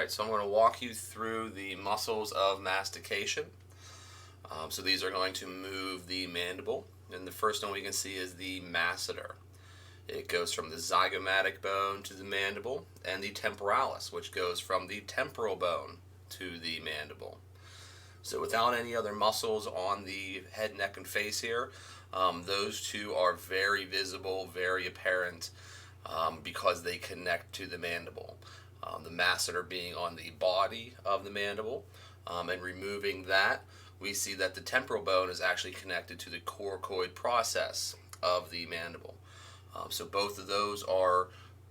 Alright, so I'm going to walk you through the muscles of mastication. So these are going to move the mandible, and the first one we can see is the masseter. It goes from the zygomatic bone to the mandible, and the temporalis, which goes from the temporal bone to the mandible. So without any other muscles on the head, neck, and face here, those two are very visible, very apparent, because they connect to the mandible. The masseter being on the body of the mandible, and removing that, we see that the temporal bone is actually connected to the coracoid process of the mandible. So both of those are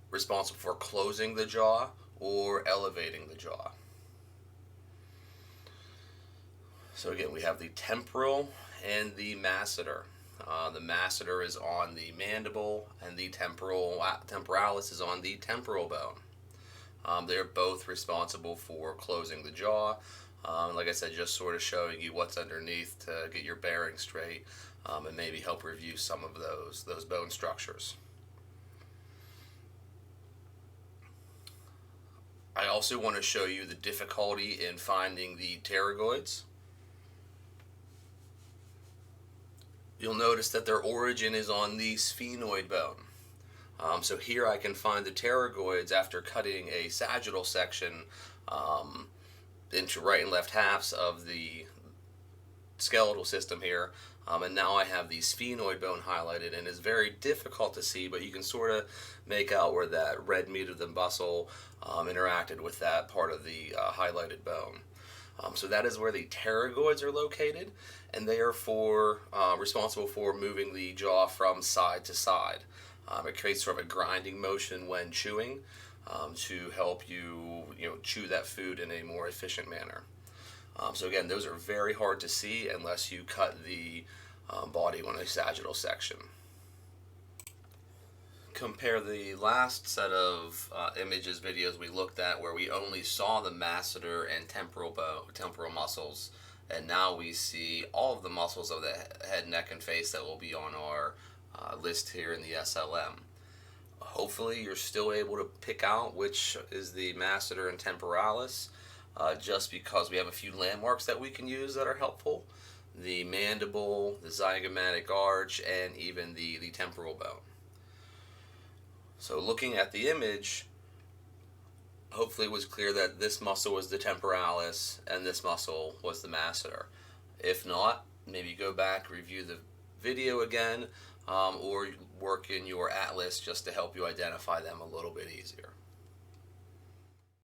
responsible for closing the jaw or elevating the jaw. So again, we have the temporal and the masseter. The masseter is on the mandible, and the temporalis is on the temporal bone. They're both responsible for closing the jaw. Like I said, just sort of showing you what's underneath to get your bearings straight, and maybe help review some of those bone structures. I also want to show you the difficulty in finding the pterygoids. You'll notice that their origin is on the sphenoid bone. So here I can find the pterygoids after cutting a sagittal section into right and left halves of the skeletal system here, and now I have the sphenoid bone highlighted, and it's very difficult to see, but you can sort of make out where that red meat of the muscle interacted with that part of the highlighted bone. So that is where the pterygoids are located, and they are responsible for moving the jaw from side to side. It creates sort of a grinding motion when chewing, to help you chew that food in a more efficient manner. So again, those are very hard to see unless you cut the body on a sagittal section. Compare the last set of videos we looked at where we only saw the masseter and temporal muscles, and now we see all of the muscles of the head, neck, and face that will be on our list here in the SLM. Hopefully you're still able to pick out which is the masseter and temporalis, just because we have a few landmarks that we can use that are helpful. The mandible, the zygomatic arch, and even the temporal bone. So looking at the image, hopefully it was clear that this muscle was the temporalis and this muscle was the masseter. If not, maybe go back, review the video again, or work in your atlas just to help you identify them a little bit easier.